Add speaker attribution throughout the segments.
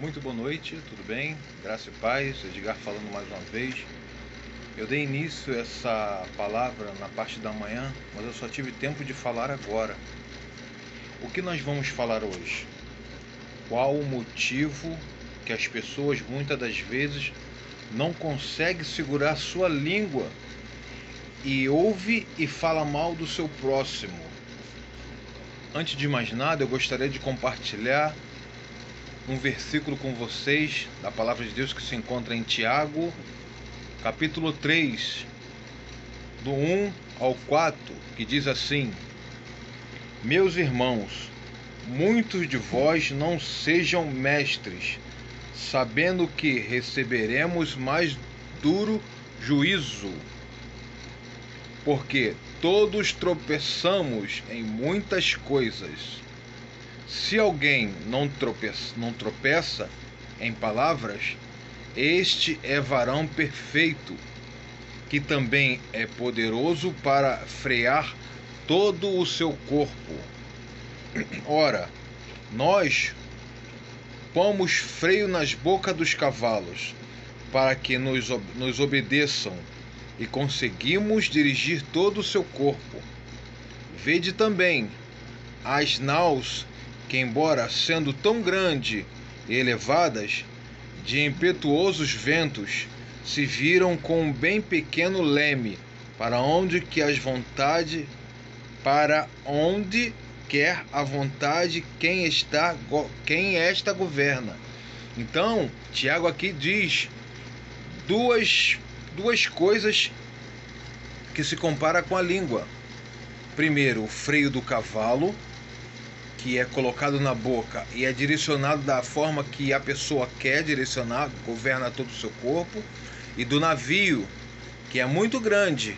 Speaker 1: Muito boa noite, tudo bem? Graça e paz, Edgar falando mais uma vez. Eu dei início a essa palavra na parte da manhã, mas eu só tive tempo de falar agora. O que nós vamos falar hoje? Qual o motivo que as pessoas muitas das vezes não conseguem segurar sua língua e ouve e fala mal do seu próximo? Antes de mais nada, eu gostaria de compartilhar um versículo com vocês da palavra de Deus que se encontra em Tiago, capítulo 3, do 1 ao 4, que diz assim: Meus irmãos, muitos de vós não sejam mestres, sabendo que receberemos mais duro juízo. Porque todos tropeçamos em muitas coisas. Se alguém não tropeça em palavras, este é varão perfeito, que também é poderoso para frear todo o seu corpo. Ora, nós pomos freio nas bocas dos cavalos, para que nos obedeçam, e conseguimos dirigir todo o seu corpo. Vede também as naus, que embora sendo tão grandes e elevadas, de impetuosos ventos, se viram com um bem pequeno leme, para onde quer a vontade quem esta governa. Então, Tiago aqui diz duas coisas que se compara com a língua. Primeiro, o freio do cavalo, que é colocado na boca e é direcionado da forma que a pessoa quer direcionar, governa todo o seu corpo, e do navio, que é muito grande,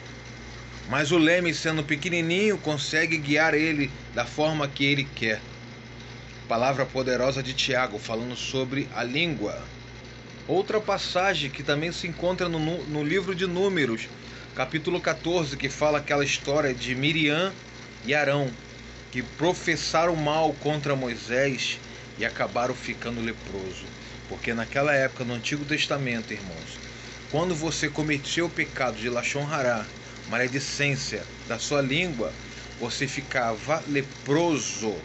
Speaker 1: mas o leme, sendo pequenininho, consegue guiar ele da forma que ele quer. Palavra poderosa de Tiago, falando sobre a língua. Outra passagem que também se encontra no livro de Números, capítulo 14, que fala aquela história de Miriam e Arão, que professaram mal contra Moisés e acabaram ficando leproso. Porque naquela época, no Antigo Testamento, irmãos, quando você cometia o pecado de Lashon Hará, maledicência da sua língua, você ficava leproso.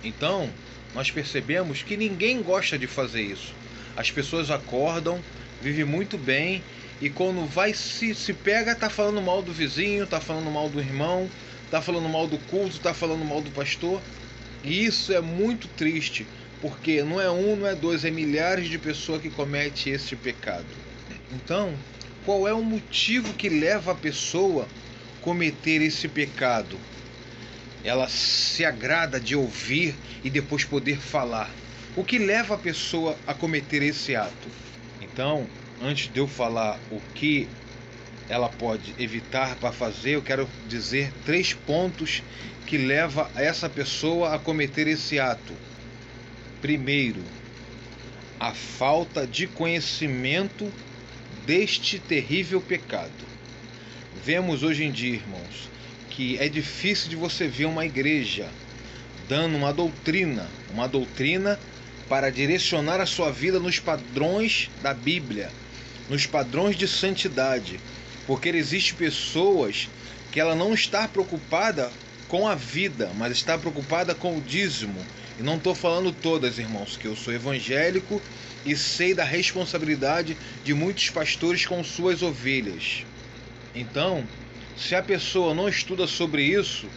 Speaker 1: Então, nós percebemos que ninguém gosta de fazer isso. As pessoas acordam, vivem muito bem, e quando se pega, tá falando mal do vizinho, tá falando mal do irmão, tá falando mal do culto, tá falando mal do pastor. E isso é muito triste, porque não é um, não é dois, é milhares de pessoas que cometem esse pecado. Então, qual é o motivo que leva a pessoa a cometer esse pecado? Ela se agrada de ouvir e depois poder falar. O que leva a pessoa a cometer esse ato? Então, antes de eu falar o que ela pode evitar para fazer, eu quero dizer 3 pontos que levam essa pessoa a cometer esse ato. Primeiro, a falta de conhecimento deste terrível pecado. Vemos hoje em dia, irmãos, que é difícil de você ver uma igreja dando uma doutrina para direcionar a sua vida nos padrões da Bíblia, nos padrões de santidade. Porque existem pessoas que ela não está preocupada com a vida, mas está preocupada com o dízimo. E não estou falando todas, irmãos, que eu sou evangélico e sei da responsabilidade de muitos pastores com suas ovelhas. Então, se a pessoa não estuda sobre isso,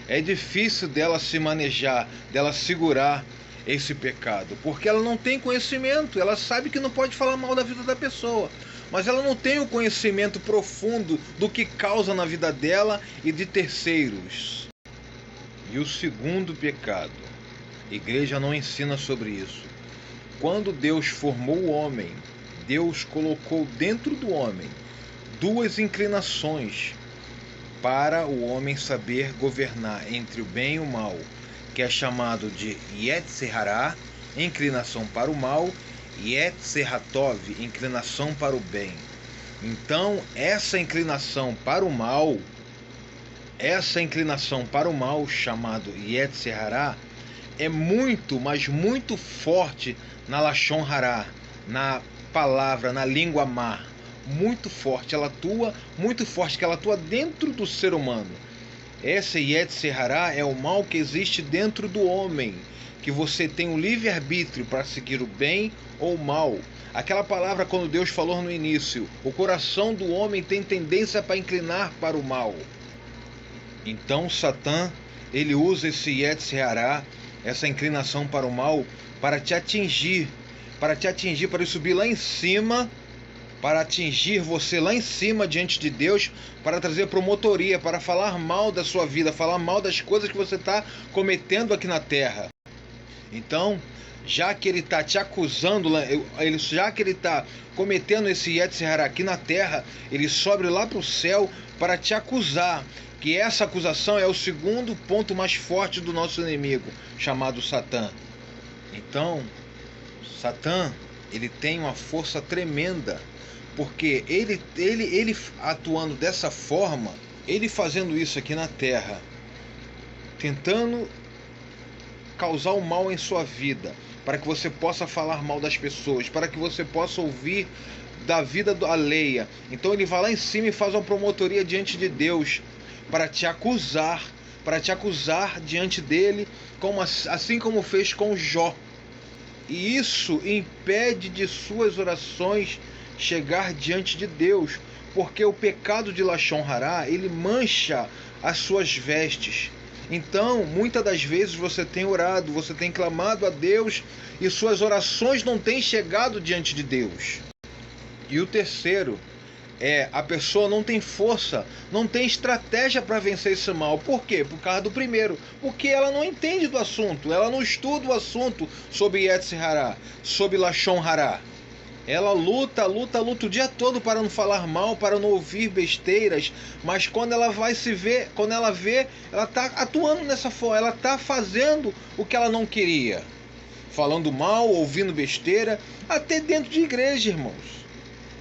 Speaker 1: é difícil dela se manejar, dela segurar esse pecado, porque ela não tem conhecimento. Ela sabe que não pode falar mal da vida da pessoa, mas ela não tem o conhecimento profundo do que causa na vida dela e de terceiros. E o segundo pecado, a igreja não ensina sobre isso. Quando Deus formou o homem, Deus colocou dentro do homem 2 inclinações para o homem saber governar entre o bem e o mal, que é chamado de Yetzer Hará, inclinação para o mal, e Yetzer Hatov, inclinação para o bem. Então, essa inclinação para o mal, chamado Yetzer Hará, é muito, mas muito forte na Lashon Hará, na palavra, na língua má. Muito forte, ela atua, muito forte, que ela atua dentro do ser humano. Essa Yetzer Hará é o mal que existe dentro do homem, que você tem o livre-arbítrio para seguir o bem ou o mal. Aquela palavra, quando Deus falou no início, o coração do homem tem tendência para inclinar para o mal. Então Satã, ele usa esse Yetzer Hará, essa inclinação para o mal, para te atingir, para ele subir lá em cima, para atingir você lá em cima diante de Deus, para trazer promotoria, para falar mal da sua vida, falar mal das coisas que você está cometendo aqui na terra. Então, já que ele está te acusando, já que ele está cometendo esse Yetzer Hará aqui na terra, ele sobe lá para o céu para te acusar, que essa acusação é o segundo ponto mais forte do nosso inimigo, chamado Satã. Então, Satã, ele tem uma força tremenda, porque ele atuando dessa forma, ele fazendo isso aqui na terra, tentando causar o mal em sua vida, para que você possa falar mal das pessoas, para que você possa ouvir da vida alheia. Então ele vai lá em cima e faz uma promotoria diante de Deus, para te acusar diante dele, assim como fez com Jó. E isso impede de suas orações chegar diante de Deus, porque o pecado de Lashon Hará, ele mancha as suas vestes. Então, muitas das vezes você tem orado, você tem clamado a Deus e suas orações não têm chegado diante de Deus. E o terceiro a pessoa não tem força, não tem estratégia para vencer esse mal. Por quê? Por causa do primeiro, porque ela não entende do assunto, ela não estuda o assunto sobre Yetzer Hará, sobre Lashon Hará. Ela luta o dia todo para não falar mal, para não ouvir besteiras, mas quando ela vê, ela está atuando nessa forma, ela está fazendo o que ela não queria, falando mal, ouvindo besteira, até dentro de igreja, irmãos.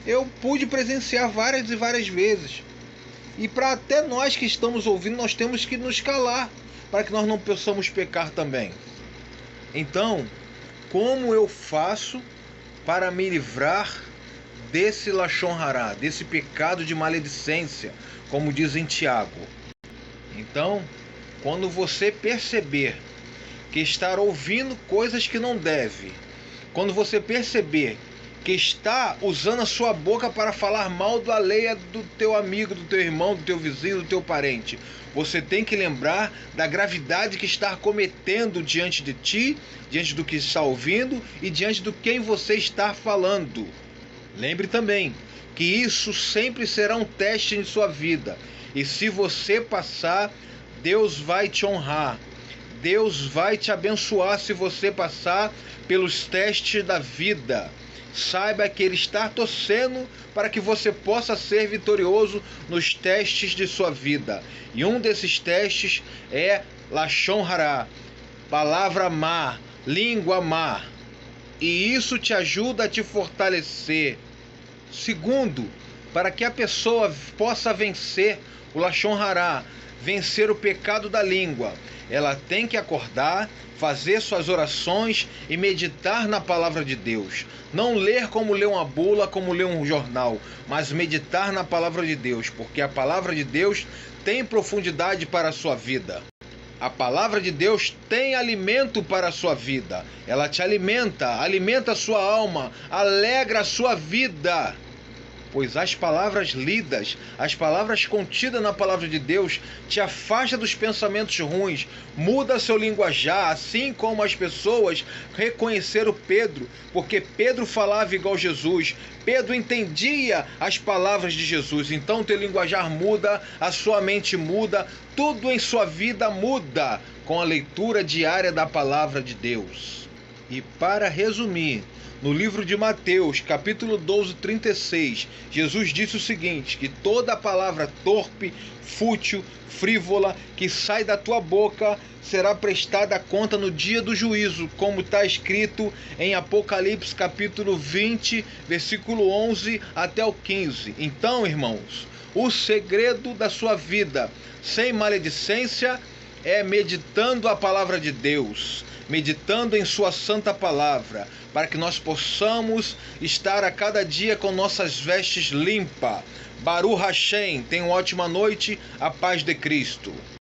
Speaker 1: Eu pude presenciar várias e várias vezes. E para até nós que estamos ouvindo, nós temos que nos calar, para que nós não possamos pecar também. Então, como eu faço para me livrar desse Lashon Hará, desse pecado de maledicência, como diz em Tiago? Então, quando você perceber que está ouvindo coisas que não deve, quando você perceber que está usando a sua boca para falar mal do alheia do teu amigo, do teu irmão, do teu vizinho, do teu parente, você tem que lembrar da gravidade que está cometendo diante de ti, diante do que está ouvindo e diante do quem você está falando. Lembre também que isso sempre será um teste em sua vida. E se você passar, Deus vai te honrar. Deus vai te abençoar se você passar pelos testes da vida. Saiba que Ele está torcendo para que você possa ser vitorioso nos testes de sua vida. E um desses testes é Lashon Hará, palavra má, língua má. E isso te ajuda a te fortalecer. Segundo, para que a pessoa possa vencer o Lashon Hará, vencer o pecado da língua, ela tem que acordar, fazer suas orações e meditar na palavra de Deus. Não ler como ler uma bula, como ler um jornal, mas meditar na palavra de Deus, porque a palavra de Deus tem profundidade para a sua vida. A palavra de Deus tem alimento para a sua vida. Ela te alimenta a sua alma, alegra a sua vida. Pois as palavras lidas, as palavras contidas na palavra de Deus, te afasta dos pensamentos ruins, muda seu linguajar, assim como as pessoas reconheceram Pedro, porque Pedro falava igual Jesus, Pedro entendia as palavras de Jesus. Então teu linguajar muda, a sua mente muda, tudo em sua vida muda com a leitura diária da palavra de Deus. E para resumir, no livro de Mateus, capítulo 12, 36, Jesus disse o seguinte, que toda palavra torpe, fútil, frívola, que sai da tua boca, será prestada a conta no dia do juízo, como está escrito em Apocalipse, capítulo 20, versículo 11 até o 15. Então, irmãos, o segredo da sua vida sem maledicência é meditando a palavra de Deus, meditando em sua santa palavra, para que nós possamos estar a cada dia com nossas vestes limpas. Baruch Hashem, tenha uma ótima noite, a paz de Cristo.